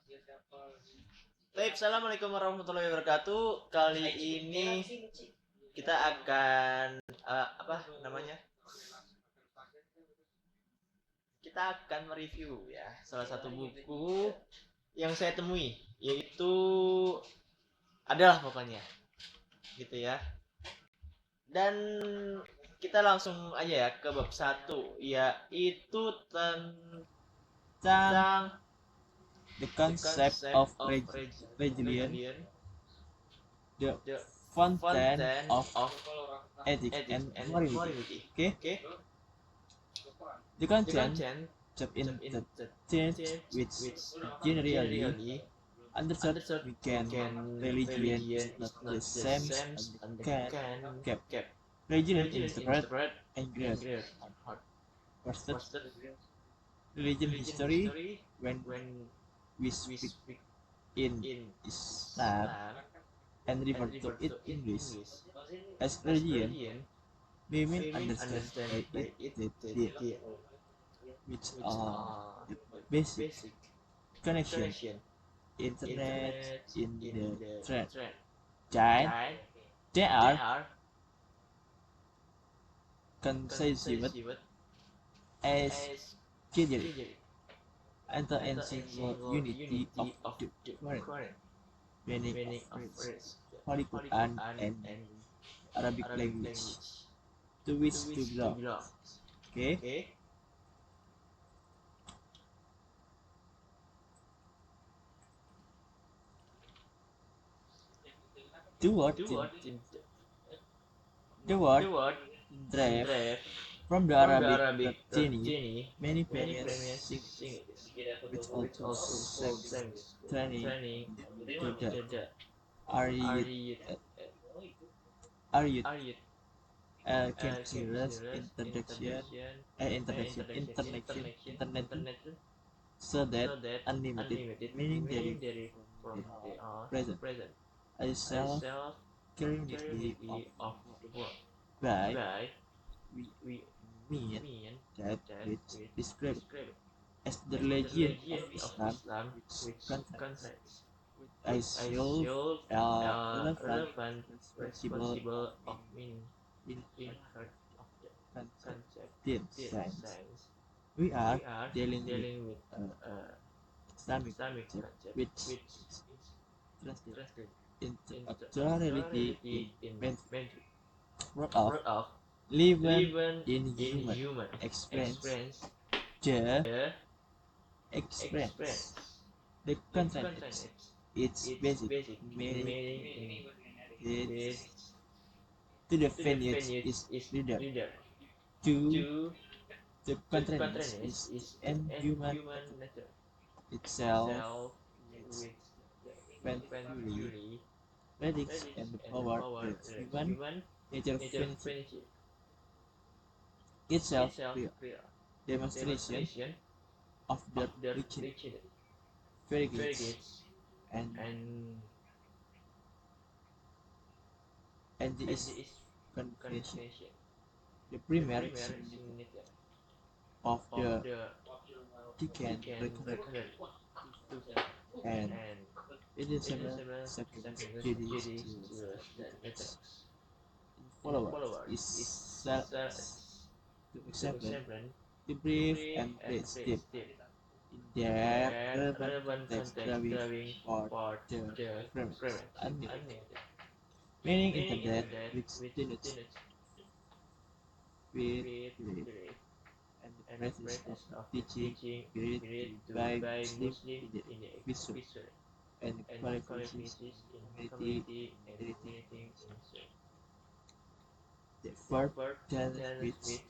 Baik, assalamualaikum warahmatullahi wabarakatuh. Kali ini kita akan apa namanya? Kita akan mereview ya salah satu buku yang saya temui, yaitu adalah pokoknya gitu ya. Dan kita langsung aja ya ke bab satu, yaitu tentang The the concept of religion, the the fountain fountain of of ethics ethics and and morality. morality. Okay, Okay. the The content content of in in the the text text which which generally generally understood understood we can religion is religion is not not the the same same as the as the can can cap. cap. Religion Religion in in separate separate and and great. great on heart. First, First, religion religion history history when when we we speak speak in in Islam Islam and and refer to refer it to it English English as as religion. religion, We mean we mean understand understand by by it it the the which which are are the the basic basic connection, connection internet internet in the in the thread. thread. Giant, Giant, they they are are conceived conceived as as category category and the and the single single unity of unity of the the current current meaning of meaning of words, words, the Holy Holy Quran Quran and and Arabic Arabic language, language to which to to which to belong. belong. Okay, Okay. the word The word the word the word drive drive from the from the Arabic Arabic Genie, genie. many Many premiers premiers sing sing it, it, which which also also sex sex training training to the the are you Ariad are you Ariad came serious serious introduction internet internet so that so that unlimited unlimited meaning meaning that there they from they are present present I as self self currently of community of the world. by By we we mean mean that that which we describe describe as the as the religion of religion of Islam Islam which which contains contains I with a solve self relevant relevant responsible responsible of in in heart of the concept concept science. science. We are We are dealing with dealing with Islamic Islamic concept concept which which is is translated translated into into actual reality in actuality in Mandarin. Word of word of living living in in human human experience, experience the the experience, experience. the The content content its its basic basic meaning meaning in is this to the to the venues is is reader. leader To to the the contrariness contrariness is the is the end end human human nature itself itself with with eventually eventually predicts predicts and the and the power power that that human human nature nature finishes finishes itself itself clear. clear Demonstration demonstration of of the their region rigid variegates variegates and and the and is is confession. confession. The The premier premier significance significance of of the the Tican Tikan recorded recorded to and and it is it is several several sacrifices sacrifices Judas Judas to to the the Netherlands. in In followers followers is is served to to example example the to brief brief and and praise deep praise them in in their their relevant relevant context context drawing drawing for for the the premise premise unlimited. unlimited. Meaning Meaning internet internet which which denotes denotes with with belief belief and the and the practice of practice of the teaching teaching agreed to agreed to by by Muslim Muslim in the in the episode episode and and qualifications qualifications in in community community and editing anything in search. the The verb verb tells tells which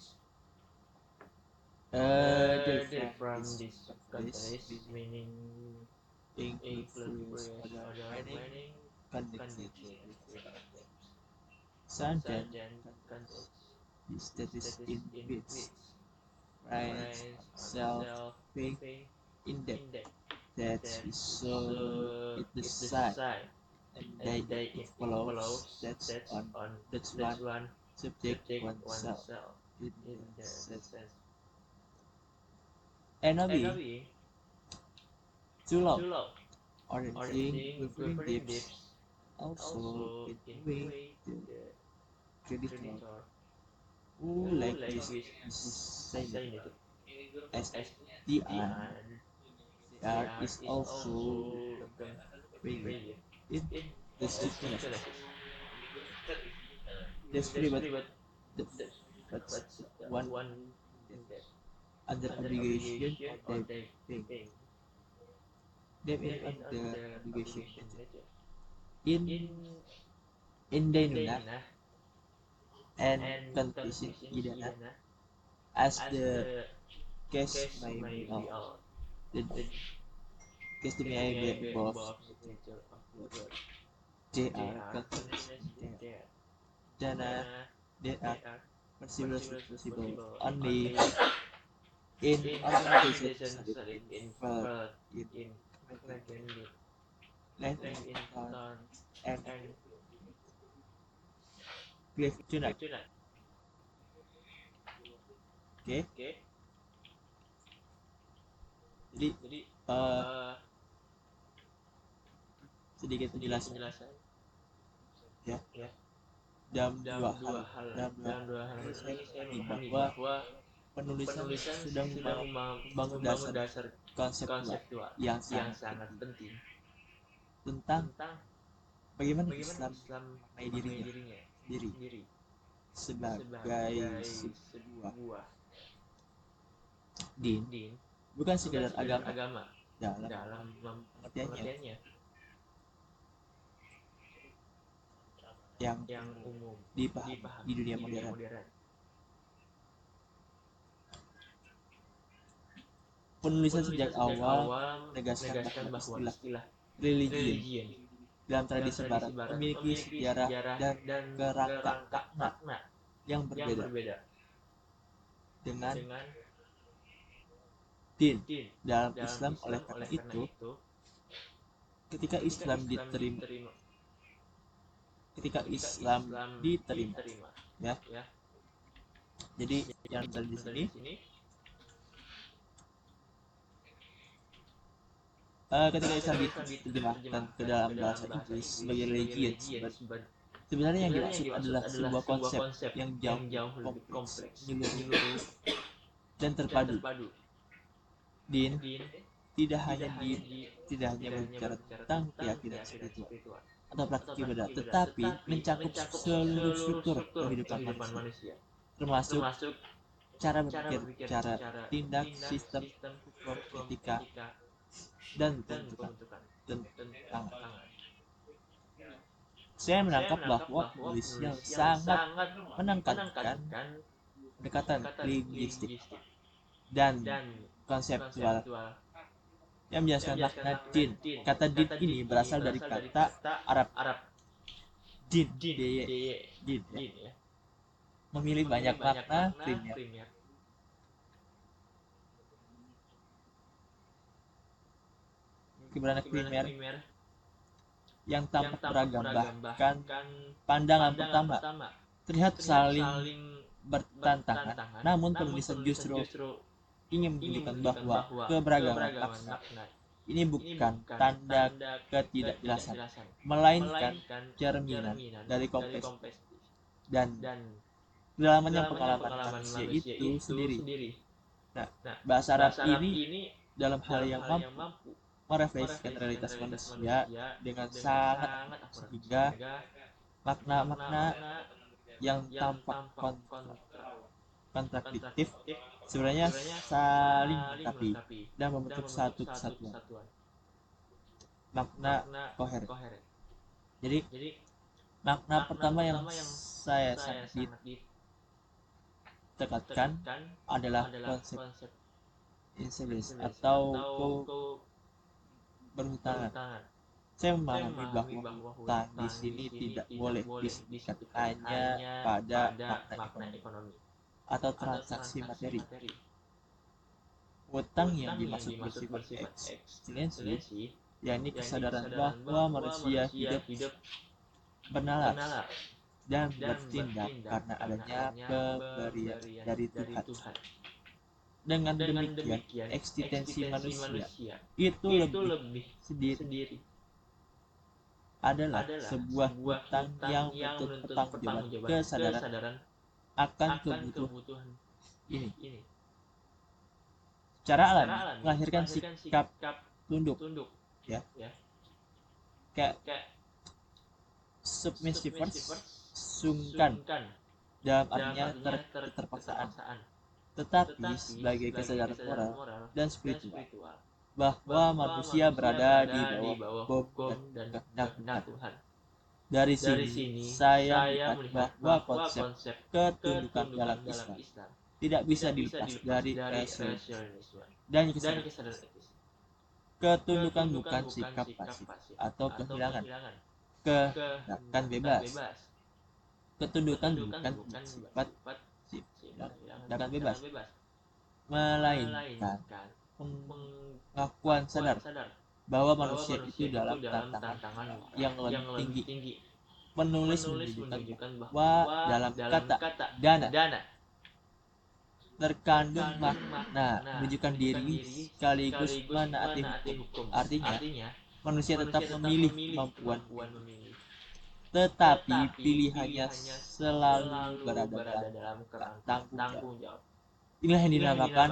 which there from from this this countries countries meaning include include various various other other meaning meaning connected connected with with them. them. Sanjan Sergeant context context is status status in in which which rise rise on on self-pay self-pay index index that that is is so it the it the side side and and they they it it follows follows that's that's on on that's one that's one subject subject oneself oneself in in the the sense sense enemy enemy too long too long Orienting, referring dips, also including the creditor who like this designated as the and the art is also created in the situation. That's free, the, but one under obligation of the thing. Them in under obligation in Indainuna and competition idana as the case may be all. The case may be involves nature of what they are continuously there. Dana they are possible only in organizations that involve in land in town and grave tonight. Okay, jadi sedikit penjelasan ya. Dalam dua hal ini saya memahami bahwa penulisan sudah membangun dasar konseptual yang sangat penting tentang bagaimana Islam memaknai dirinya sendiri sebagai sebuah din, bukan sekedar agama dalam pengertiannya yang umum dipahami di dunia modern. Penulisan sejak awal menegaskan bahwa istilah religion dalam tradisi barat memiliki sejarah dan kerangka makna yang berbeda dengan din dalam Islam. Oleh karena itu, ketika Islam diterima ya. Jadi yang terjadi di sini ketika Islam diterjemahkan ke dalam bahasa Inggris sebagai religion, sebenarnya yang dimaksud adalah sebuah konsep yang jauh lebih kompleks, menyeluruh dan terpadu. Din tidak hanya berbicara tentang keyakinan spiritual atau praktik ibadah, tetapi mencakup seluruh struktur kehidupan manusia, termasuk cara berpikir, cara tindak, sistem hukum, etika, dan tentukan. Saya menangkap bahwa penulisnya sangat menekankan pendekatan linguistik dan konseptual yang menjelaskan makna din. Kata din ini berasal dari kata Arab din, ya. Memilih banyak makna primer. Keberadaan primer yang tampak beragam, bahkan pandangan pertama terlihat saling bertentangan, namun penulisan justru ingin menunjukkan bahwa keberagaman makna ini bukan tanda ketidakjelasan, melainkan cerminan dari kompleksitas dan kedalamannya pengalaman manusia itu sendiri. Nah, bahasa Arab ini dalam hal yang mampu merefleksikan realitas manusia dengan sangat sehingga makna-makna yang tampak kontradiktif sebenarnya saling melengkapi dan membentuk satu kesatuan, makna koheren. Jadi makna pertama yang saya sangat ditekankan adalah konsep inselis atau berhutanan. Saya memahami bahwa hutang di sini tidak boleh disebutkan hanya pada makna ekonomi atau transaksi materi. Hutang yang dimaksud bersifat eksistensi, yakni kesadaran bahwa manusia hidup bernalar dan bertindak karena adanya pemberian dari Tuhan. Dengan demikian, eksistensi manusia itu lebih sendiri adalah sebuah hutang yang menuntut pertanggungjawaban kesadaran akan kebutuhan ini. Secara alami melahirkan sikap tunduk, ya, kayak submissivers, sungkan dalam artinya keterpaksaan, tetapi sebagai kesadaran moral dan spiritual bahwa manusia berada di bawah bom dan kehendak Tuhan. Dari sini saya melihat bahwa konsep ketundukan dalam Islam tidak bisa dilepas dari rasionalisme dan kesadaran etis. Ketundukan bukan sikap pasif atau kehilangan kehendakan bebas. Ketundukan bukan sifat kehendakan bebas, melainkan pengakuan sadar bahwa manusia itu dalam tantangan yang lebih tinggi. Penulis menunjukkan bahwa dalam kata dana terkandung makna menunjukkan diri sekaligus menaati hukum. Artinya, manusia tetap memilih kemampuan memilih, tetapi pilihannya selalu berada dalam kerangka tanggung jawab. Inilah yang dinamakan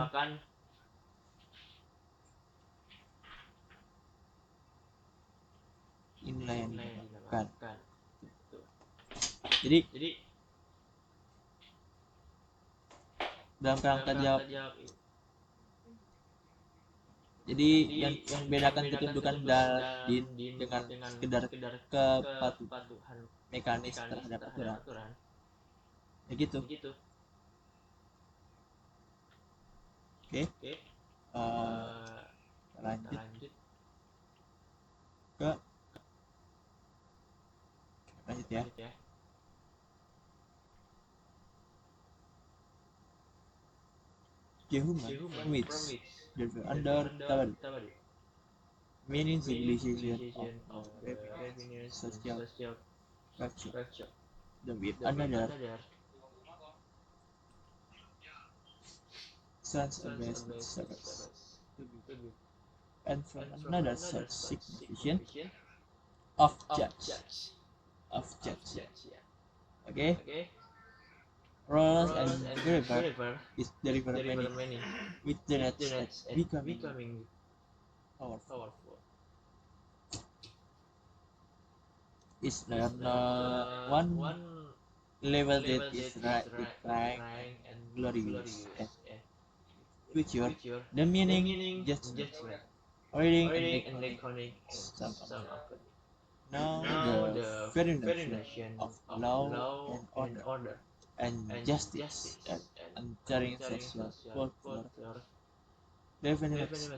jadi dalam kerangka jawab. Jadi yang membedakan ketundukan din dengan sekedar kepatuhan mekanis terhadap aturan. Ya gitu. Oke. Lanjut ya. Human which live under Tabari, meaning civilization of revenue, social structure, the with another sense of service, and from another such signification of judge. Okay. Rollers and River is deliver many with the nets becoming powerful. Is there one level that is right and glorious and future? The meaning just reading and iconic some of it. Now the very notion of law and order and justice and entering social culture develops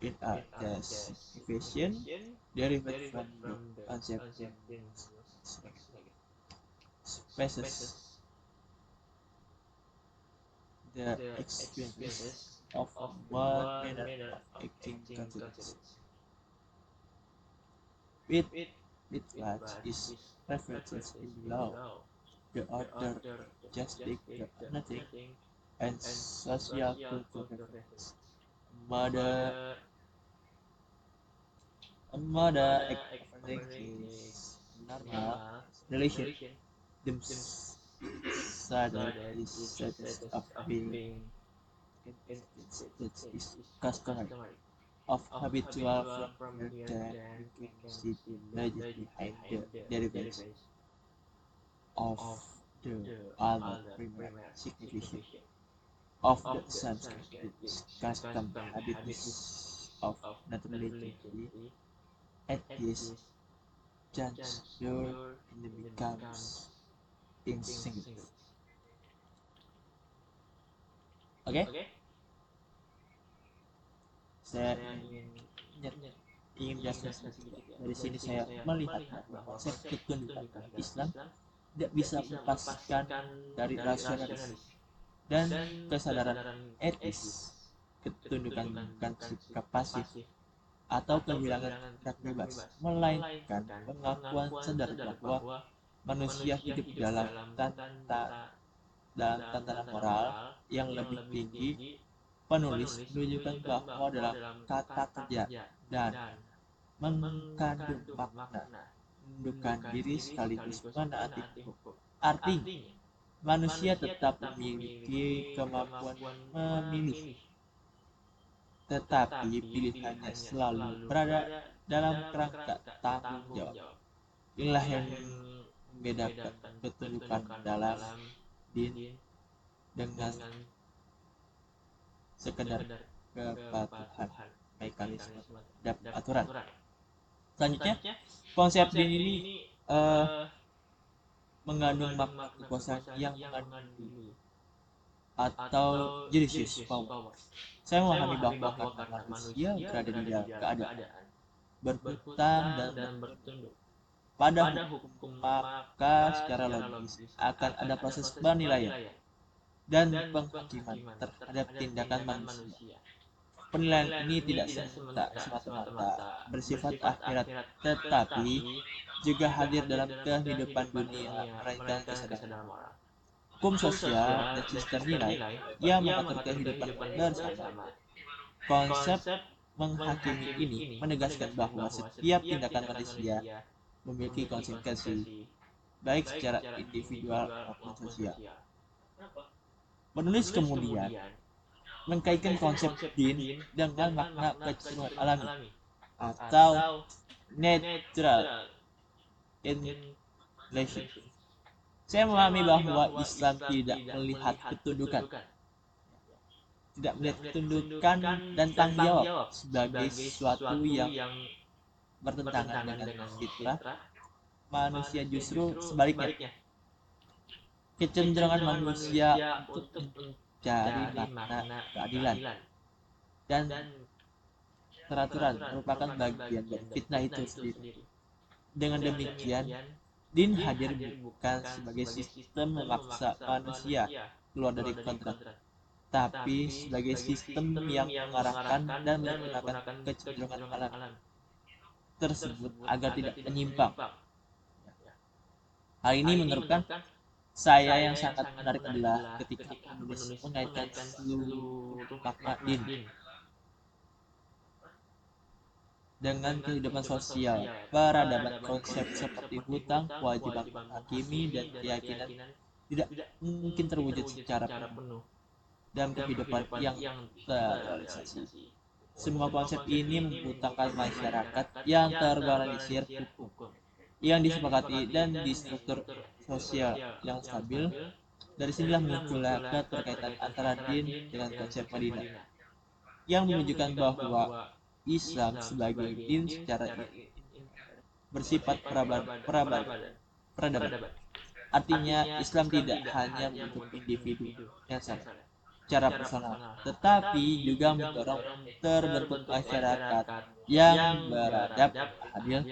in art as evasion derived from the concept in spaces, the experiences of one manner of acting considered with what is references in law, the order, justice, the nothing, and social culture references. A mother is normal relation. The sadder is saddest of being that is customary of habitual from here that we can see logic behind the derivation of the other primary signification of the Sanskrit custom habits of naturality at this juncture in the becomes instinct. Oke? Saya ingin jelaskan sedikit. Dari sini saya melihat bahwa konsep ketundukan Islam tidak bisa melepaskan dari rasionalis dan kesadaran etis. Ketundukan bukan sikap pasif atau kehilangan hak bebas, melainkan pengakuan sadar bahwa manusia hidup dalam dalam tatanan moral yang lebih tinggi, penulis menunjukkan bahwa dalam kata kerja dan mengandung makna menundukkan diri sekaligus menaati hukum. Artinya, manusia tetap memiliki kemampuan memilih, tetapi pilihannya selalu berada dalam kerangka tanggung jawab. Inilah yang membedakan ketundukan dalam din dengan sekedar kepatuhan mekanisme dan aturan. Selanjutnya, konsep din ini mengandung makna kekuasaan yang mengandung atau judicious power. Saya memahami bahwa karena manusia berada di dalam keadaan berhutang dan bertunduk pada hukum, maka secara logis akan ada proses penilaian dan penghakiman terhadap tindakan manusia. Penilaian ini tidak semata-mata bersifat akhirat, tetapi juga hadir dalam kehidupan dunia meraihkan kesadaran moral. Hukum sosial dan sistem nilai yang mengatur kehidupan bersama. Konsep menghakimi ini menegaskan bahwa setiap tindakan manusia memiliki konsekuensi, baik secara individual maupun sosial. Penulis kemudian mengkaitkan konsep din dengan makna kecenderungan alami atau natural inclination. Saya memahami bahwa Islam tidak melihat ketundukan, dan tanggung jawab sebagai sesuatu yang bertentangan dengan fitrah manusia. Justru sebaliknya, kecenderungan manusia untuk mencari makna keadilan dan peraturan merupakan bagian dari fitnah itu sendiri. Dengan demikian, din hadir bukan sebagai sistem memaksa manusia keluar dari kontrak, tapi sebagai sistem yang mengarahkan dan menyempurnakan kecenderungan alam tersebut agar tidak menyimpang. Hal ini menurutkan saya yang sangat menarik adalah ketika penulis mengaitkan seluruh makna din dengan kehidupan sosial, peradaban. Konsep seperti hutang, kewajiban menghakimi, dan keyakinan tidak mungkin terwujud secara penuh dalam kehidupan yang terrealisasi. Semua konsep ini membutuhkan masyarakat yang terorganisir hukum, yang disepakati dan di struktur sosial yang stabil. Dari sinilah muncullah keterkaitan antara din dengan konsep Madinah, yang menunjukkan bahwa Islam sebagai din secara bersifat peradaban. Artinya, Islam tidak hanya untuk individu yang sadar secara personal, tetapi juga mendorong terbentuk masyarakat yang beradab, adil,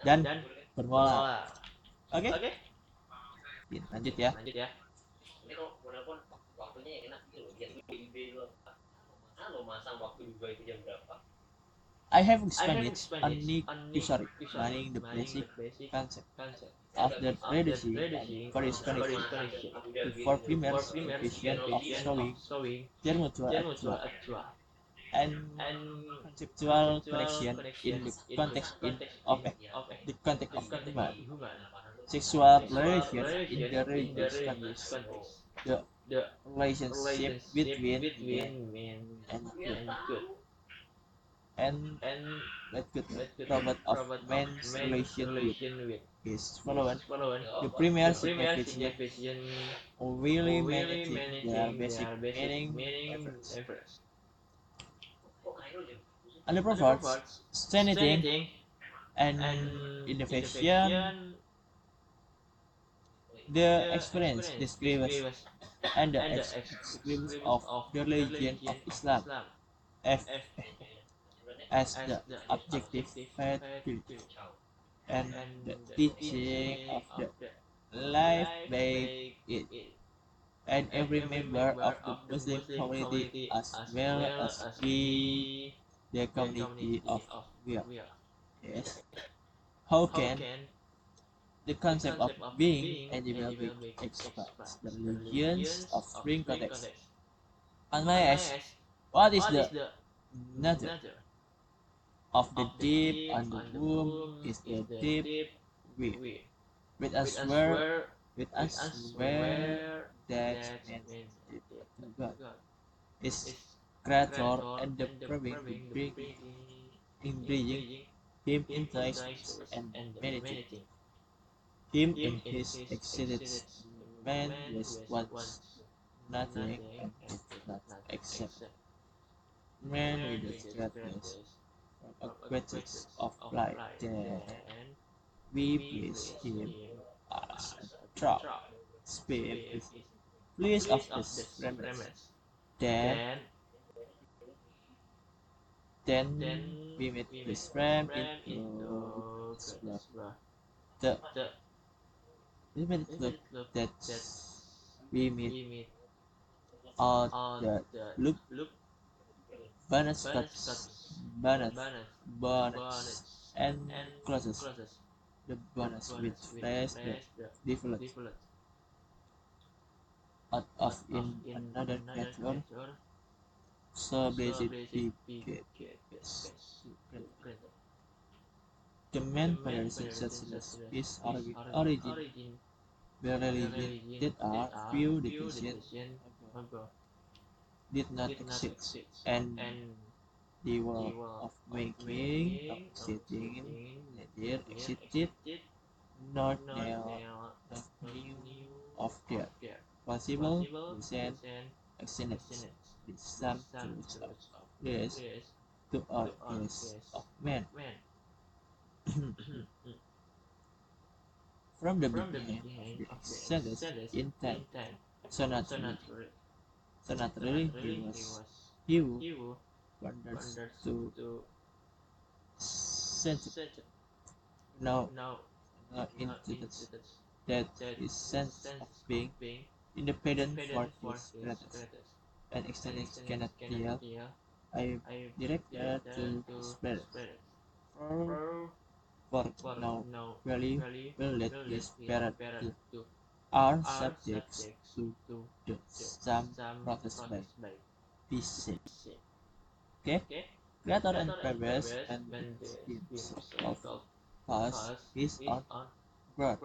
dan bermoral. Oke? Lanjut ya. Ini kalau telepon waktunya enak gitu loh, biar ide lo masang waktu juga itu jam berapa. I have expanded only meaning the basic concept of the reducing and Paris connection to four primers vision of showing their mutual actual and conceptual connection in the context of human sexual relation in the religious context, the relationship between men and good, and let good robot of man's relation with his follower. The premier signification of really managing their basic meaning efforts. And the proverbs, standing and innovation, the experience describes and the experience of the religion of Islam as the objective faith and the teaching of the life by it, and every member of the Muslim community as well as we, the community of will. Yes. How can The concept of being enigmatic expands the religions of spring context. And may ask, what is the nature of the deep and the womb is the deep we. With us where that means deep to God. Is creator and the probing in bringing him into existence and humanity. Him in his existence, man was once nothing and did not accept man with the greatness from a greatest of light. Then we place him as a trap, speed is fleece of the premise. Then we meet this frame into explore the limited look that we meet all the look bonus cuts bonus and closes the bonus with flash the default out of in another category so blessed be the main foundation is origin the religion that are few decades ago did not exist and the world of making of existing there existed not now not new of their possible present existence the sum truth of this to all case of man. From the beginning of the existence in time so naturally he who wonders to sense now into that his sense of being independent for his greatest and existence cannot deal I direct her to spirit for now really will let this spirit to are subjects to the same process by PC. Okay? Creator and previous and himself pass his own birth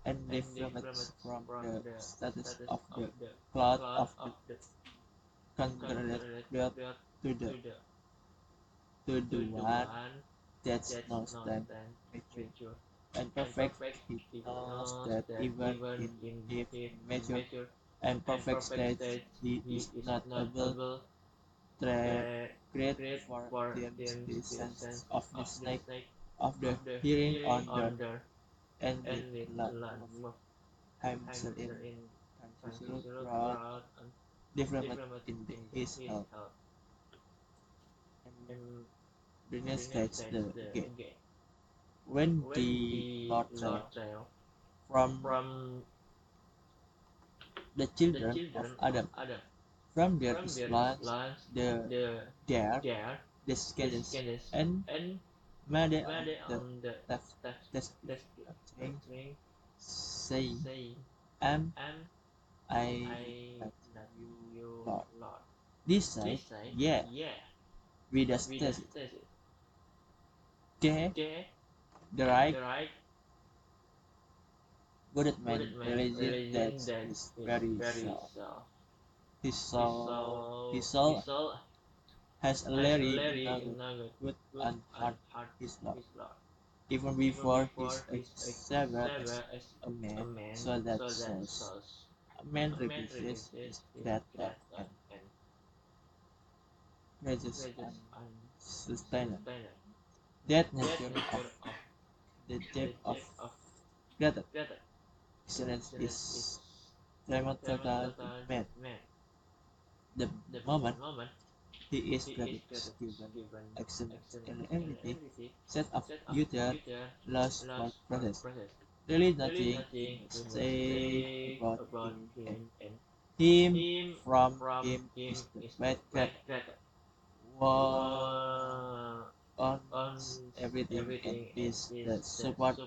and development from the status of the cloud of the congregate to the one that knows them mature and perfect. He knows that even in his mature and perfect state he is not able to create for them the sense of the snake of the hearing under and with love of himself in conscious growth development in his health and brilliance stage the game. When the Lord trial from the children of Adam, from their lungs, their descendants, and made on the test saying, Am I not you, Lord? This side, yeah, we just test it. Okay, the right good man religion that is very soul. His soul has already good and hard his Lord. Even before his accepted as a man, so that souls. A man refuses his that and raises and sustainer. That nature of the depth of greater excellence is diametrically met. The moment he is gratitude given excellence in everything set of utter loss for process. Really nothing say about him and him from him is the bad great one on everything and is the support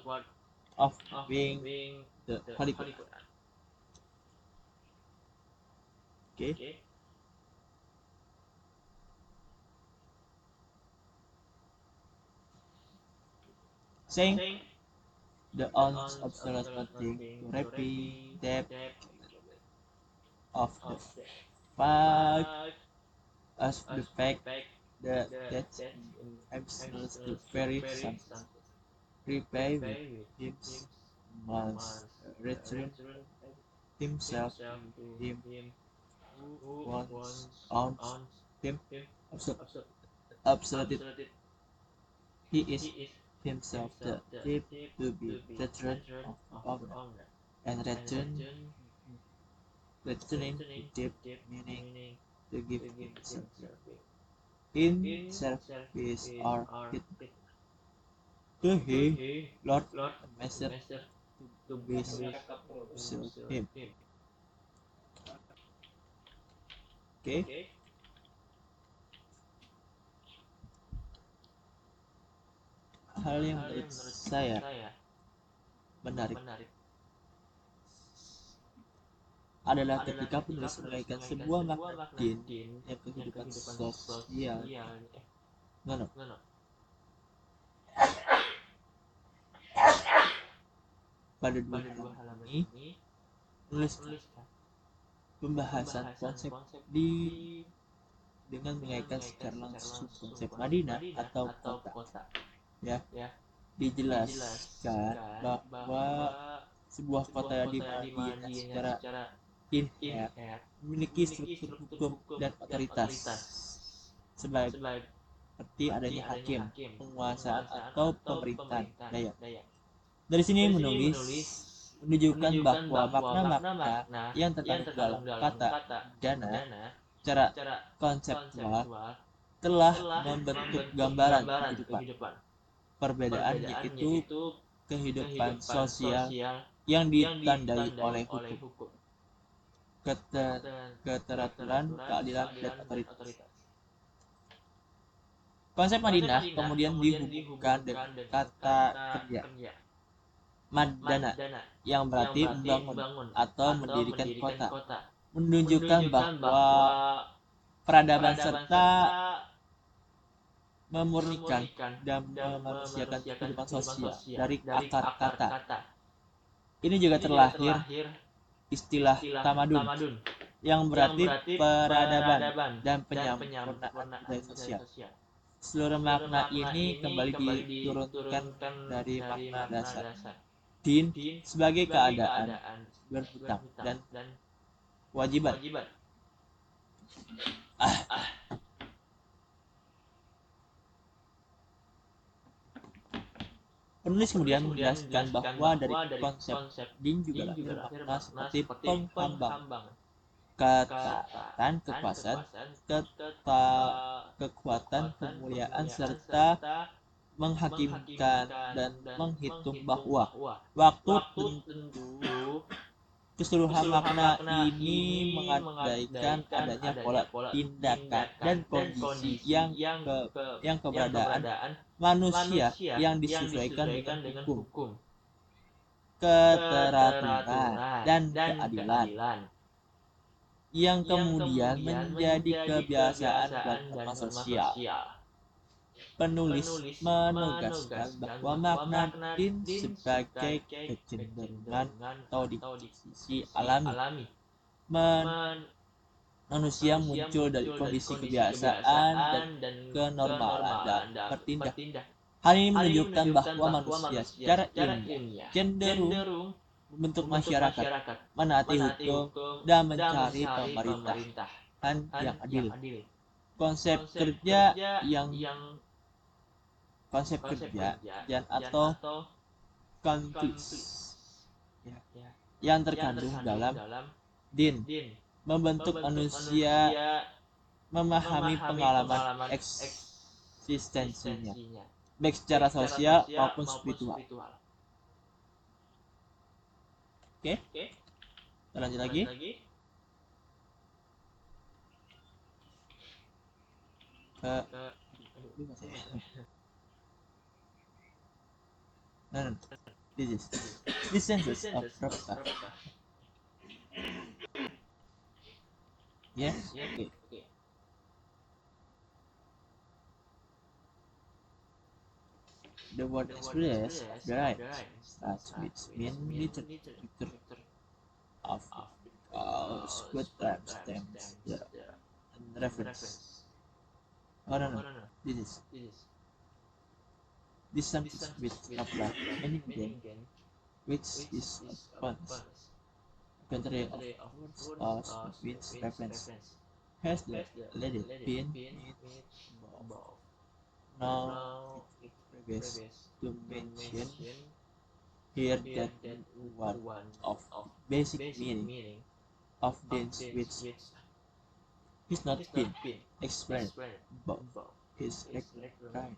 of being the Holy Quran. Okay. Saying the ounce absolute nothing to repay depth of the fact as the fact that absence to very something. Repay with him must return himself to him once ounce him absolute. He is himself the tip to be returned of owner and returning to deep meaning to give himself in service or hit to he Lord and Master to be serve him. Okay. Hal yang menurut saya menarik adalah ketika penulis mengkaitkan sebuah makna din yang kehidupan sosial. Ngono. Pada dua halaman ini menulis pembahasan konsep dengan mengaitkan secara langsung konsep Madinah atau kota. Ya, dijelaskan bahwa sebuah kota di Madinah secara inherent memiliki struktur hukum dan otoritas seperti adanya hakim, penguasaan atau pemerintahan daya. Dari sini menulis menunjukkan bahwa makna-makna yang terkandung dalam kata dana secara konseptual telah membentuk gambaran kehidupan. Perbedaan yaitu kehidupan sosial yang ditandai oleh hukum, keteraturan, keadilan, dan otoritas. Konsep Madinah kemudian dihubungkan dengan kata kerja madana yang berarti membangun atau mendirikan kota, menunjukkan bahwa peradaban serta memurnikan dan memanusiakan kehidupan sosial dari akar kata. Ini juga terlahir istilah tamadun yang berarti peradaban dan penyempurnaan budaya sosial. Seluruh makna ini kembali diturunkan dari makna dasar din sebagai keadaan berhutang dan kewajiban. Penulis kemudian menjelaskan bahwa dari konsep din juga lahir makna seperti penghambang, ketaatan, kekuatan, kemuliaan, serta menghakimkan dan menghitung bahwa waktu tentu keseluruhan makna ini mengabaikan adanya pola tindakan dan kondisi yang keberadaan manusia yang disesuaikan dengan hukum, keteraturan, dan keadilan yang kemudian menjadi kebiasaan beragama sosial. Penulis menegaskan bahwa makna din sebagai kecenderungan atau di sisi alami manusia muncul dari kondisi kebiasaan dan kenormalan dan bertindak. Hal ini menunjukkan bahwa manusia secara ilmiah cenderung membentuk masyarakat, menaati hukum, dan mencari pemerintahan yang adil. Konsep kerja atau konflik yang terkandung dalam din membentuk manusia memahami pengalaman eksistensinya, baik secara sosial maupun spiritual. Oke, kita lanjut lagi. No. This census of Rabka. Yes. Okay. The word express of the right starts with mean literature of good timestamps and reference. Oh no. This sentence with Rabka meaning again, which is a bonus. Contrary of words or with reference has the letter been made above. Now it previous to mention here that one of the basic meaning of dance which is not been explained above his right.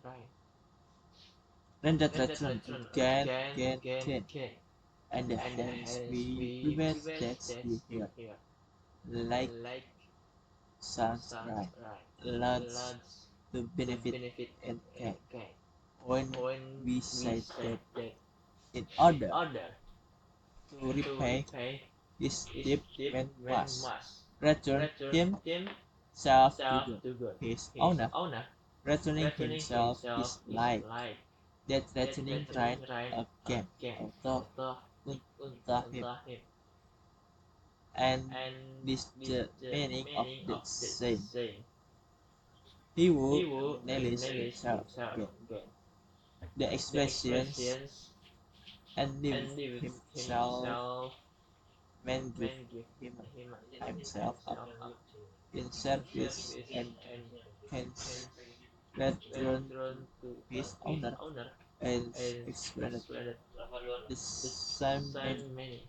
Then that return can, and hence we prevent that we hear, like sounds right, learns to benefit and can. When we say that in order to repay his debt when was return himself to God, his owner, returning himself is like that returning right again, although unto him. And this the meaning of the saying. He would acknowledge himself again. The expressions and leave himself men give him himself up in service and hence return to his owner and explained the same meaning.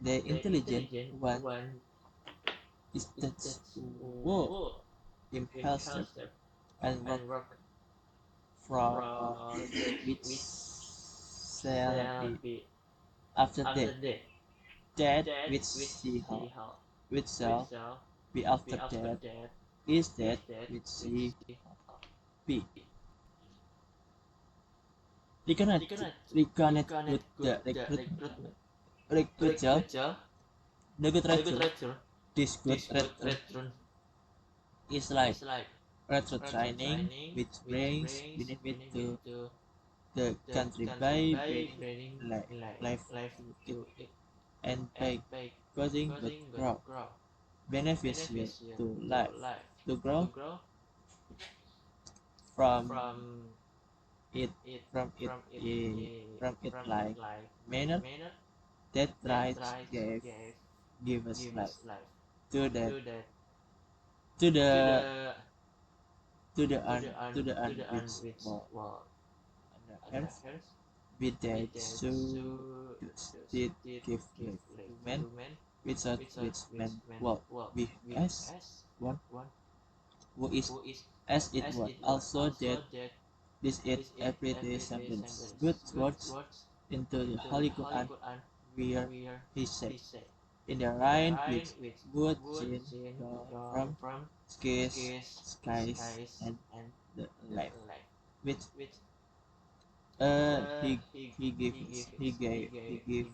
The intelligent one is that who himself and work from which shall be after death. That which shall be after death is that which she be. Reconnect with the recruiter, the good recruiter. This good recruiter is like retro training, which brings benefit to the country by bringing life to it and by causing good growth, beneficial to life to grow from it like manner that right give us life to that to the unreached world on earth with that so did give life to man without which man will be as one who is as it was also that this is everyday sentence good words into the Holy Quran where he said in the rain which would change from skies and the life which he gave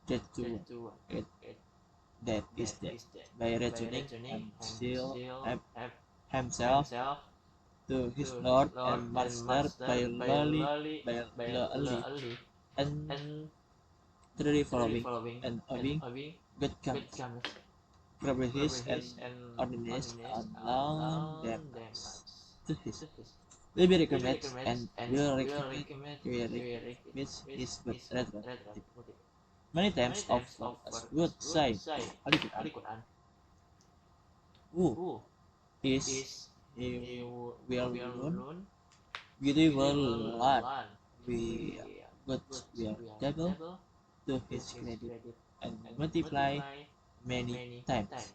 that to it that is that by returning until himself to his Lord and Master by lowly and truly following and obeying good commands, promises and ordinances along them to his. Will be recommended and will recommend which is good rather. Many times of us would say Holy Quran, who is he will learn, we will learn, we but we are able to his credit and multiply many times.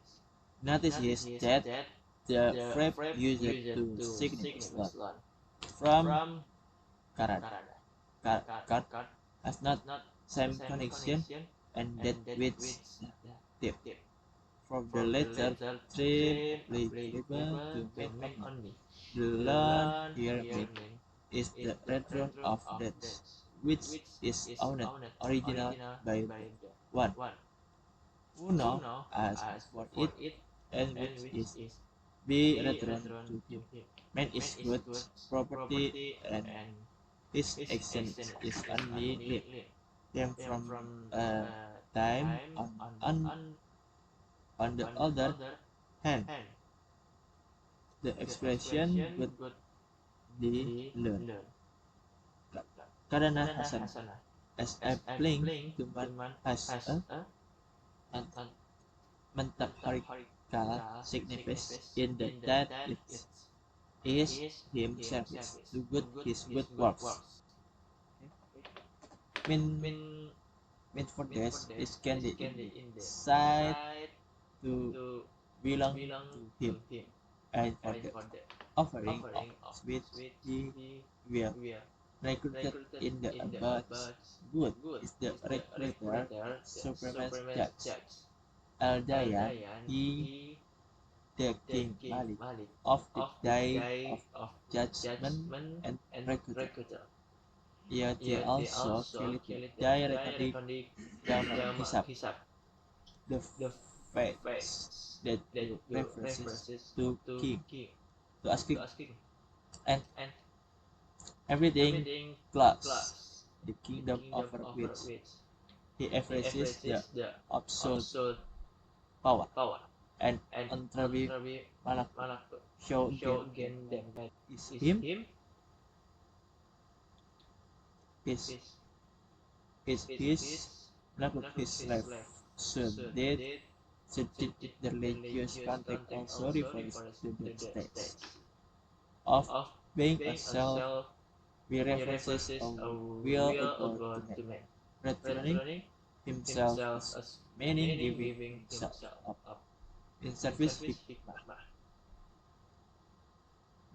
Notice is that the verb used to signify Islam from Canada. Card has not same connection and that which tip from the latter three label to main only. The learn here mean is the return of that which is owned original by the one who now asks for it, and which is be returned to him. Man is good property, and his exchange is only need them from time on the other hand. The expression good di learn karena Hasan as applying to man has a metaphorical significance in that it is himself to good his good works. Mean for this is candy in the sight to belong to him, and for the offering of sweet he will recruited in the above. Good is the recruiter supreme judge. Al-Dayan, he the king Malik of the day of judgment and recruiter. Yet he also killed directly Yaman Hisab. The facts that references to king, to asking, and everything class, the kingdom over which he exercises the absolute power, and Antrabi Malak show again that is him, his not his life, so that the religious context also refers to the state of being a self. We references a will of God to man, returning himself as meaning giving himself up in service hikmah.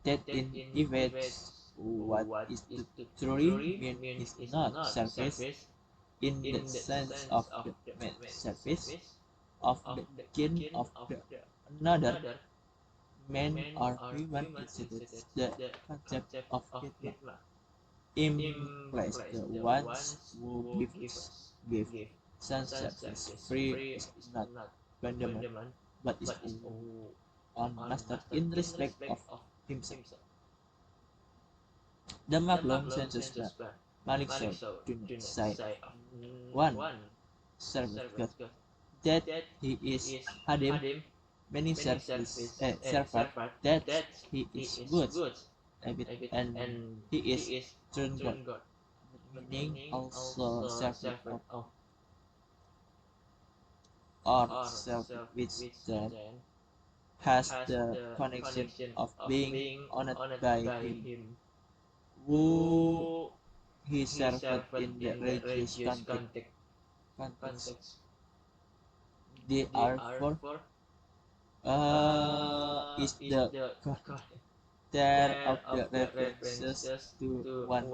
That indicates what is the truly mean is not service in the sense of the man service of the kin of the another man or human. Instead, the concept of hikmah implies the ones who give such service free is not abandonment, but is on master in respect of himself. The Maklum census Malik saw to the side of one servant God that he is Hadim, many servant that he is good, and he is true God, meaning also servant of or self which then has the connection of being honored by him who he served in the religious context. They are for is the character of the references to one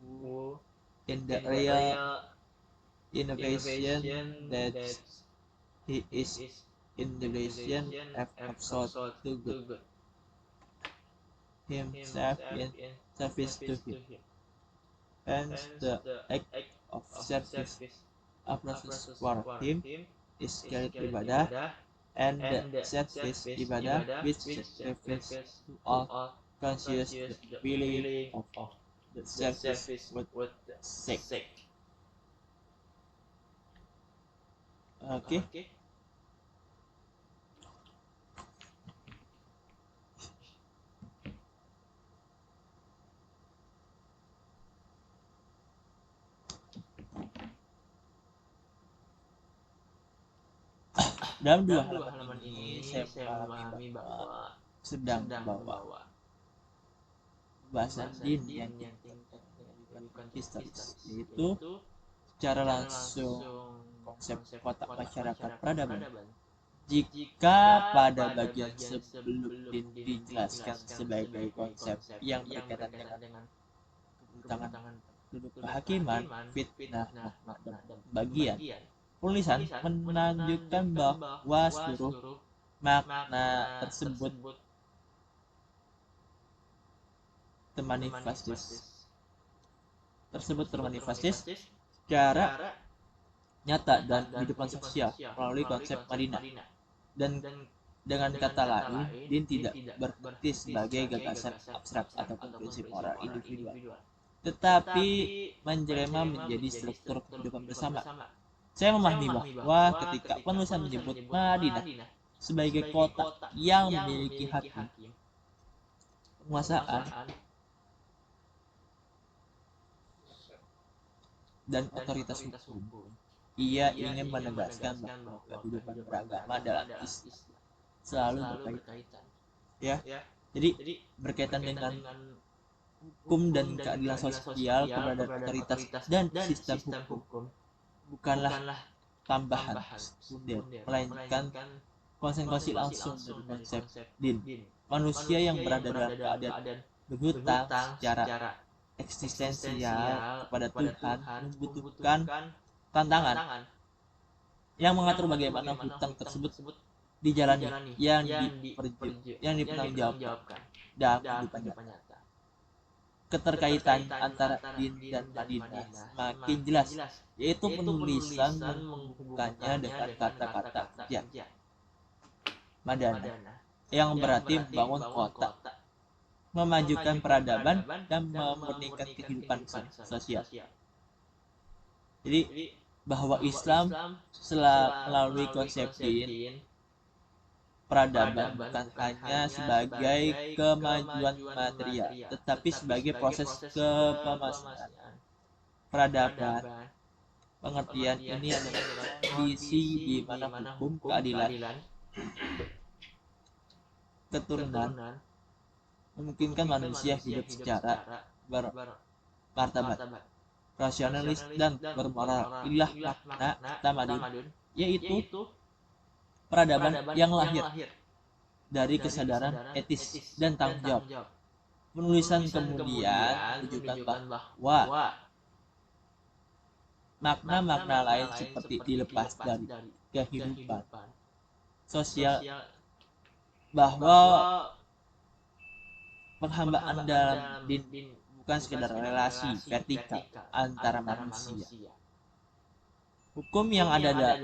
who in the real innovation that he is innovation of absolute to good himself in service to him. Hence the act of service a process for him is carried ibadah, and the service ibadah which refers to all conscious the feeling of the service with the sake. Okay. Dalam dua halaman ini saya memahami bahwa sedang membawa bahasan din yang tingkat dengan historis, yaitu secara langsung konsep kotak masyarakat peradaban. Jika pada bagian sebelum din dijelaskan sebagai konsep yang berkaitan dengan kebentangan duduk kehakiman, fitnah, dan bagian Penulisan menunjukkan bahwa seluruh makna tersebut termanifestis secara nyata dan kehidupan sosial melalui konsep Madinah. Dan dengan kata lain, din tidak berarti sebagai gagasan abstrak ataupun prinsip moral individual, tetapi menjelma menjadi struktur kehidupan bersama. Saya memahami bahwa ketika penulisan menyebut Madinah sebagai kota yang memiliki hakim, penguasaan, dan otoritas hukum, ia ingin menegaskan bahwa kehidupan beragama dalam Islam selalu berkaitan, ya. Jadi berkaitan dengan hukum dan keadilan sosial, keberadaan otoritas dan sistem hukum bukanlah tambahan sekunder, melainkan konsekuensi langsung dari konsep din. Manusia yang berada dalam keadaan berhutang secara eksistensial kepada Tuhan membutuhkan tantangan yang mengatur bagaimana hutang tersebut dijalani, yang dipertanggungjawabkan dalam kehidupan nyata. Keterkaitan antara din dan Madinah semakin jelas, yaitu penulisan menghubungkannya dengan kata-kata kerja Madana, yang berarti membangun kota, memajukan peradaban, dan memurnikan kehidupan sosial. Jadi bahwa Islam melalui konsep din peradaban bukan hanya sebagai kemajuan material, tetapi sebagai proses kepemasangan peradaban. Pengertian ini adalah kondisi di mana hukum, keadilan, keturunan memungkinkan manusia hidup secara bermartabat, rasionalis, dan bermoral. Inilah makna tamadun, yaitu peradaban yang lahir dari kesadaran etis dan tanggung jawab. Penulisan kemudian menunjukkan bahwa makna-makna lain seperti dilepas dari kehidupan sosial, bahwa penghambaan dalam din bukan sekedar relasi vertikal antara manusia. Hukum yang adil dan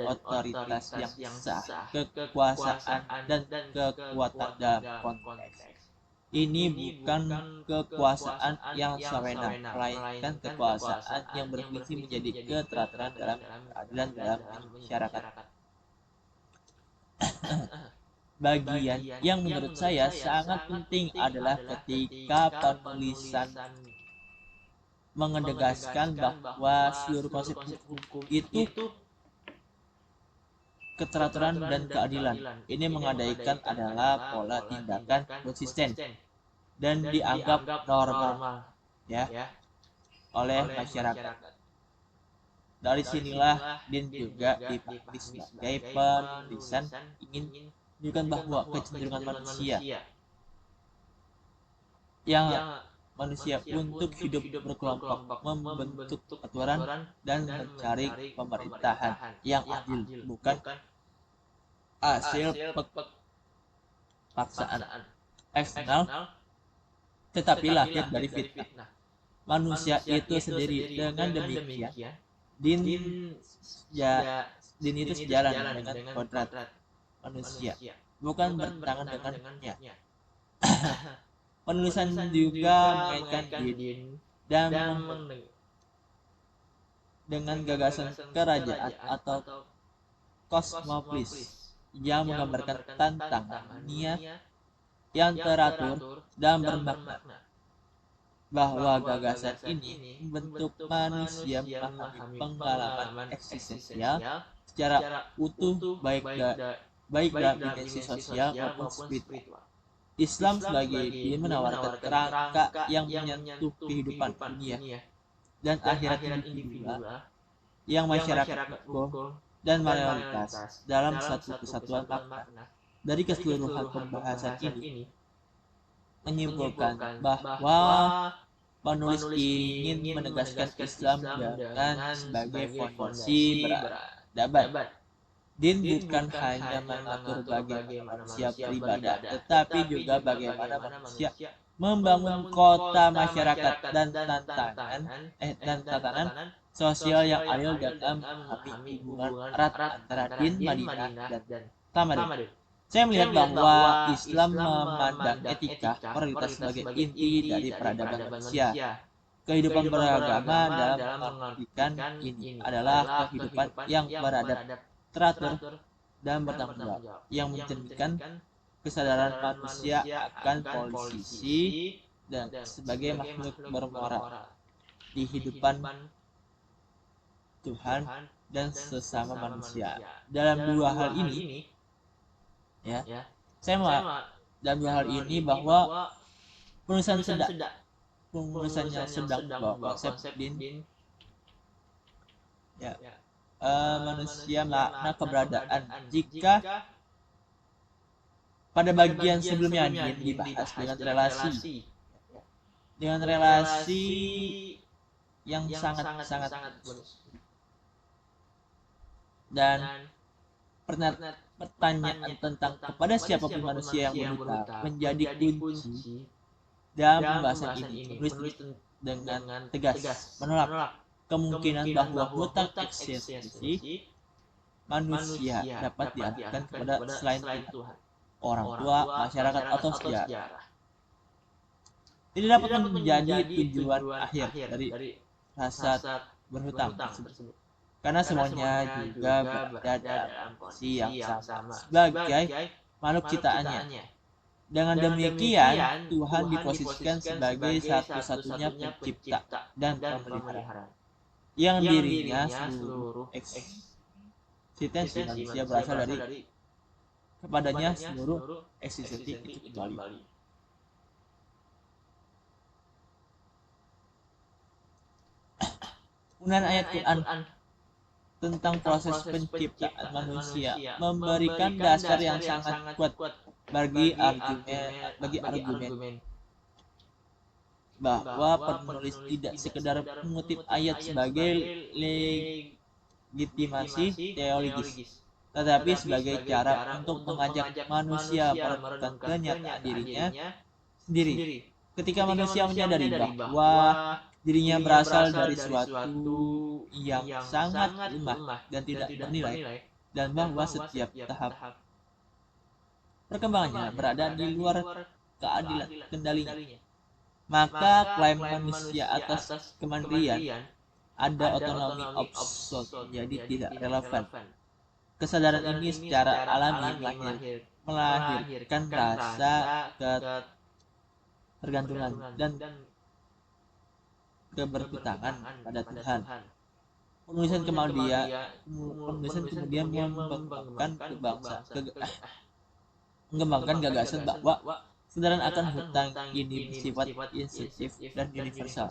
otoritas yang sah, kekuasaan dan kekuatan dalam konteks ini bukan kekuasaan yang sewenang, melainkan kekuasaan yang berfungsi menjadi keteraturan dalam keadilan dalam masyarakat. Bagian yang menurut saya sangat penting adalah ketika penulisan mengedegaskan bahwa seluruh konsep hukum itu keteraturan dan keadilan. Ini mengandaikan adalah pola tindakan konsisten dan dianggap normal, ya, oleh masyarakat. Dari sinilah din juga dipahami sebagai penulisan ingin menunjukkan bahwa kecenderungan manusia untuk hidup berkelompok, membentuk aturan, dan mencari pemerintahan yang adil bukan hasil paksaan eksternal, tetapi lahir dari fitnah manusia itu sendiri. Dengan demikian, din itu sejalan dengan kodrat manusia, bukan bertentangan dengannya. Penulisan juga mengaitkan din dan dengan gagasan kerajaan atau kosmopolis yang menggambarkan tantangan dunia yang teratur dan bermakna. Bahwa gagasan ini membentuk manusia memahami pengalaman eksistensial secara utuh, baik dalam dimensi sosial maupun spiritual. Islam sebagai din menawarkan kerangka yang menyentuh kehidupan dunia dan akhirat individu yang masyarakat hukum dan mayoritas dalam satu kesatuan makna. Dari keseluruhan pembahasan ini menyimpulkan bahwa penulis ingin menegaskan Islam dengan sebagai fondasi beradaban. Din bukan hanya mengatur bagaimana manusia beribadah, tetapi juga bagaimana manusia membangun kota, masyarakat, dan tatanan sosial yang adil dalam memahami hubungan erat antara din Madinah dan Tamadun. Saya melihat bahwa Islam memandang etika, moralitas sebagai inti dari peradaban manusia. Kehidupan beragama dalam mengartikan ini adalah kehidupan yang beradab, teratur, dan bertanggung jawab, yang mencerminkan kesadaran manusia akan posisi dan sebagai makhluk bermoral di hidupan Tuhan dan sesama manusia. Dalam dua hal ini, saya mau dalam dua hal ini bahwa penulisannya sedang bahwa konsep din manusia makna keberadaan. Jika pada bagian sebelumnya din dibahas dengan relasi yang sangat dan pertanyaan tentang kepada siapapun manusia yang berbuta menjadi kunci dalam pembahasan ini. Penulis dengan tegas menolak kemungkinan bahwa hutang eksistensi manusia dapat diarahkan kepada selain Tuhan, orang tua, masyarakat, atau sejarah. Tidak dapat menjadi tujuan akhir dari rasa berhutang tersebut, karena semuanya juga berada dalam posisi yang sama sebagai makhluk ciptaannya. Dengan demikian, Tuhan diposisikan sebagai satu-satunya pencipta dan pemelihara, yang dirinya seluruh eksistensi manusia berasal dari kepadanya seluruh eksistensi itu kembali. Penggunaan ayat Quran tentang proses penciptaan manusia memberikan dasar yang sangat kuat bagi argumen bahwa penulis tidak sekedar mengutip ayat sebagai legitimasi teologis, tetapi sebagai cara untuk mengajak manusia merenungkan kenyataan dirinya sendiri. Ketika manusia menyadari bahwa dirinya berasal dari suatu yang sangat lemah dan tidak bernilai, dan bahwa setiap tahap perkembangannya berada di luar keadilan kendalinya, maka klaim manusia atas kemandirian ada otonomi absolut menjadi tidak relevan. Kesadaran ini secara alami melahirkan rasa ketergantungan dan keberpitangan pada Tuhan. Penulisan kemudian mengembangkan gagasan bahwa kesadaran akan hutang ini bersifat instinktif dan universal.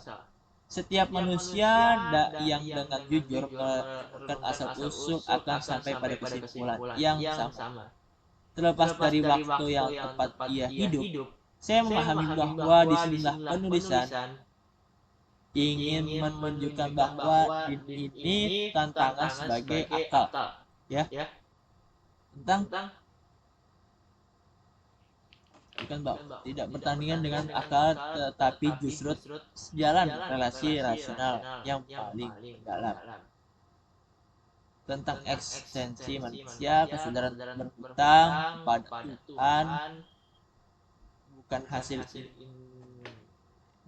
Setiap manusia yang dengan jujur menemukan asal-usul akan sampai pada kesimpulan yang sama. Terlepas dari waktu yang tepat ia hidup, saya memahami bahwa di sejumlah penulisan ingin menunjukkan bahwa ini tantangan sebagai akal, tentang bukan tidak pertandingan dengan akal, tetapi justru sejalan relasi rasional yang paling dalam tentang eksistensi manusia. Kesadaran berhutang kepada Tuhan bukan hasil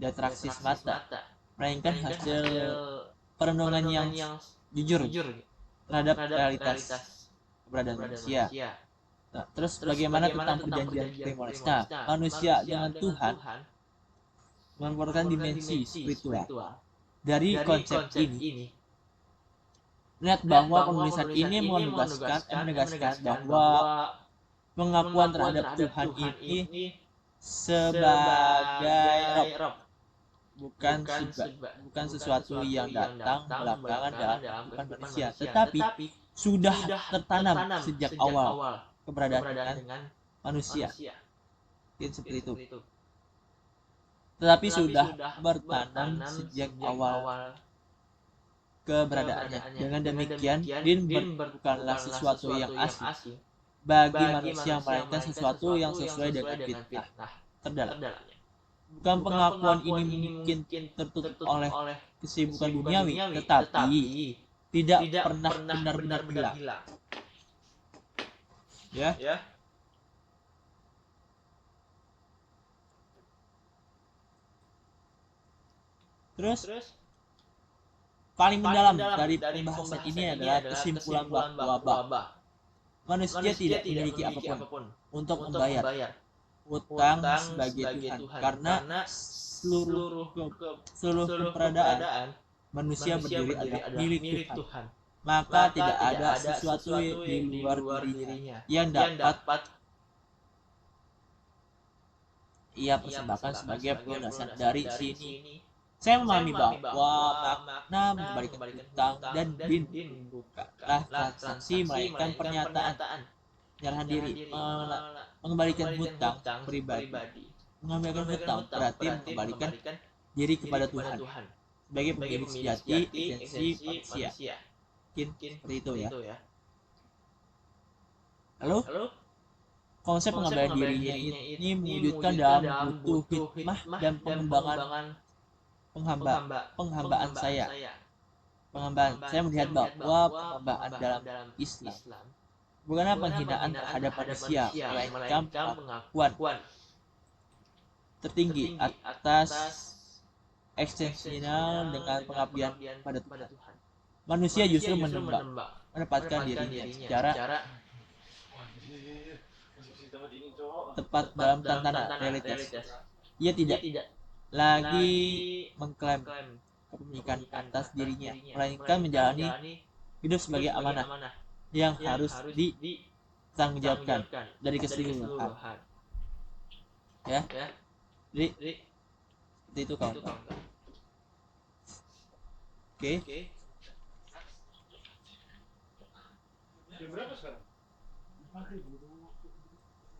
detraksi semata, melainkan hasil perenungan yang jujur terhadap realitas keberadaan manusia. Nah, terus bagaimana tentang perjanjian primoris? Nah, manusia dengan Tuhan merupakan dimensi spiritual dari konsep ini. Lihat bahwa penulisan ini menegaskan bahwa pengakuan terhadap Tuhan ini sebagai Rob bukan sesuatu yang datang belakangan dalam kehidupan manusia, tetapi sudah tertanam sejak awal keberadaan manusia. Seperti itu. tetapi sudah bertanam sejak awal keberadaannya. Dengan demikian, din bukanlah sesuatu yang asing bagi manusia, melainkan sesuatu yang sesuai dengan fitrah terdalamnya. Bukan pengakuan ini mungkin tertutup oleh kesibukan duniawi, tetapi tidak pernah benar-benar hilang. Ya. Terus paling mendalam dari pembahasan ini adalah kesimpulan bahwa manusia tidak memiliki apapun untuk membayar utang sebagai Tuhan, karena seluruh keberadaan manusia berdiri adalah milik Tuhan. Maka tidak ada sesuatu di luar dirinya yang dapat ia persembahkan sebagai pelunasan. Dari sini saya memahami bahwa makna mengembalikan hutang dan din bukanlah transaksi, melainkan pernyataan penyerahan diri. Mengembalikan hutang pribadi. Mengembalikan hutang berarti mengembalikan diri kepada Tuhan sebagai pemilik sejati esensi manusia. Mungkin seperti itu ya. Lalu konsep pengembalian dirinya ini mewujudkan dalam butuh hikmah dan pengembangan penghambaan saya. Saya melihat bahwa penghambaan dalam Islam bukanlah penghinaan terhadap manusia, melainkan pengakuan tertinggi atas eksistensial dengan pengabdian pada Tuhan. Manusia justru menempatkan dirinya secara tepat dalam tantangan realitas. Ia tidak lagi mengklaim kepemilikan atas dirinya, melainkan menjalani hidup sebagai amanah yang harus ditanggungjawabkan dari keseluruhan. Ya, jadi seperti itu kawan-kawan. Oke. Jam berapa sekarang?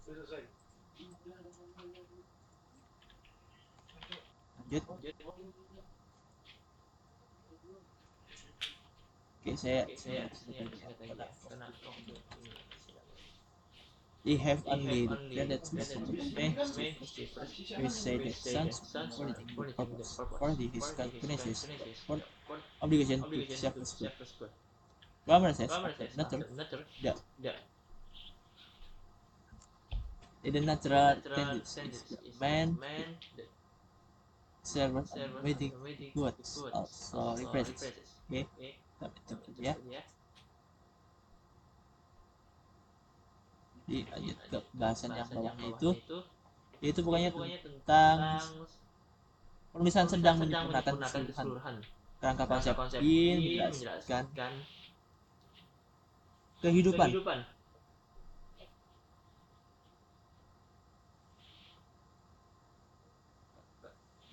Selesai. Lanjut. Oke, saya they have only declared that we say that sons for the purpose for the fiscal finances for obligation to self respect. Government says the natural tendency is man servant and waiting goods also represents. Okay, ya. Di lanjut ke bahasan yang bawahnya itu pokoknya tentang penulisan sedang menyempurnakan keseluruhan kerangka konsep ini menjelaskan kehidupan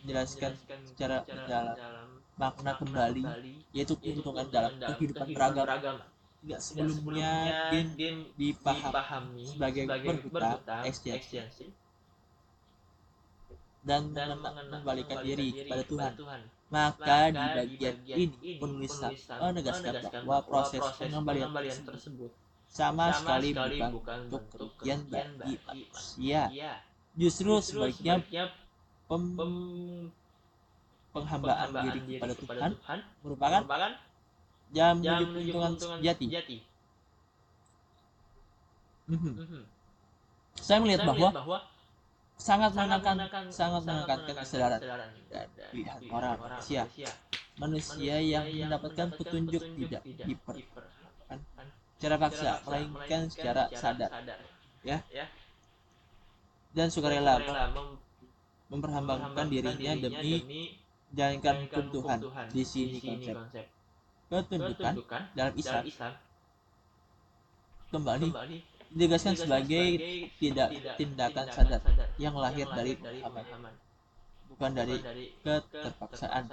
menjelaskan secara dalam makna kembali, yaitu keuntungan dalam kehidupan beragama. Tidak sebelumnya din dipahami sebagai berhutang eksistensi dan mengembalikan diri kepada Tuhan. Maka di bagian ini penulisan menegaskan bahwa proses pengembalian tersebut sama sekali bukan untuk kerugian bagi manusia. Justru sebaliknya penghambaan diri kepada Tuhan merupakan jalan menuju keuntungan sejati. Saya melihat bahwa sangat mengenakan kesadaran dari orang manusia yang mendapatkan petunjuk tidak diperhadapkan secara paksa, melainkan secara sadar, ya, dan sukarela memperhambangkan dirinya demi menjalankan hukum Tuhan. Di sini konsep ketundukan dalam Islam kembali ditegaskan sebagai tindakan sadar yang lahir dari penghamaan, bukan dari keterpaksaan.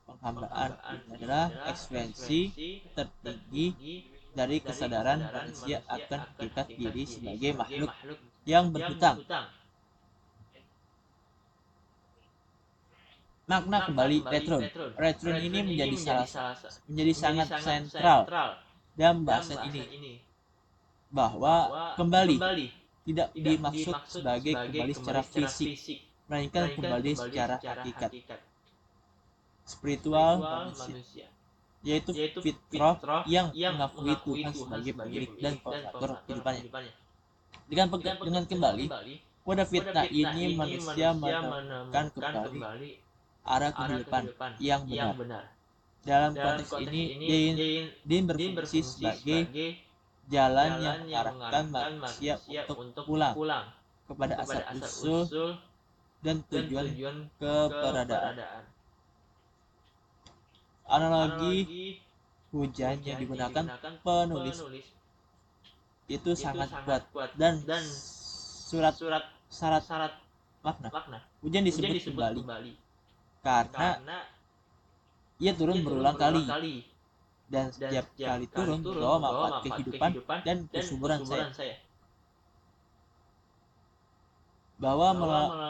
Penghambaan adalah ekspresi tertinggi dari kesadaran manusia akan hakikat diri sebagai makhluk yang berhutang. Makna kembali retron. Retron ini menjadi sangat sentral dalam bahasan ini, bahwa kembali tidak dimaksud sebagai kembali secara fisik, melainkan kembali secara hakikat spiritual manusia, yaitu fitrah yang mengakui Tuhan sebagai pemilik dan koordinator kehidupannya. Dengan kembali pada fitrah ini, manusia menemukan kembali arah kehidupan yang benar. Dalam konteks ini, din berfungsi sebagai jalan yang mengarahkan manusia untuk pulang kepada asal-usul dan tujuan keberadaan. Analogi hujan yang digunakan penulis itu sangat kuat dan syarat makna. Hujan disebut kembali karena ia turun berulang kali, dan setiap kali turun membawa manfaat kehidupan dan kesuburan saya. Bahwa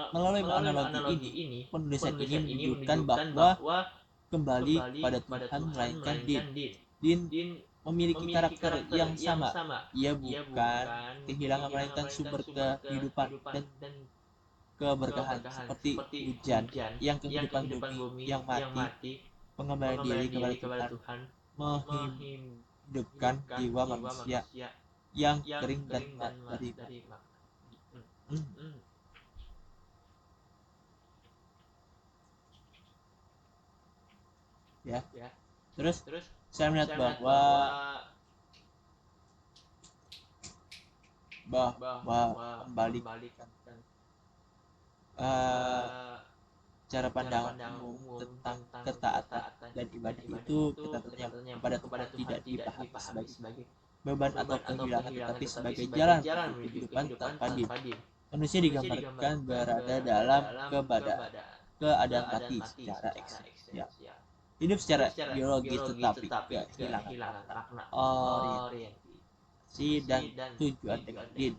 melalui analogi ini, penulisan ini menunjukkan bahwa kembali pada Tuhan melainkan din memiliki karakter yang sama. Ia bukan kehilangan, melainkan sumber kehidupan dan keberkahan, seperti hujan yang kehidupan bumi yang mati, pengembalian diri kepada Tuhan menghidupkan jiwa manusia yang kering dan dari ya. Terus saya melihat bahwa kembalikan cara pandangan umum tentang ketaatan dan ibadah itu ketaatan kepada Tuhan tidak dipahami sebagai beban atau kehilangan, tetapi sebagai jalan kehidupan tanpa din. Manusia digambarkan berada dalam keadaan mati secara eksistensial, hidup secara biologis tetapi kehilangan makna, orientasi dan tujuan dengan din.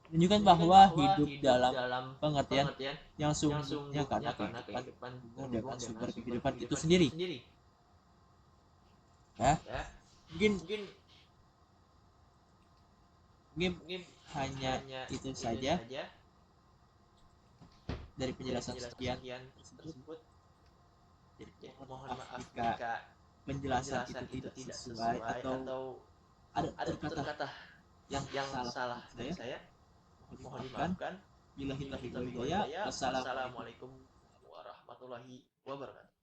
Menunjukkan bahwa hidup dalam pengertian yang sungguhnya karena kehidupan dengan sumber kehidupan itu sendiri. Ya, mungkin hanya itu saja dari penjelasan sekian tersebut. Mohon maaf jika penjelasan itu tidak sesuai atau ada kata-kata yang salah dari saya. Mohon dimaafkan. Billahi taufiq wal hidayah. Wassalamualaikum warahmatullahi wabarakatuh.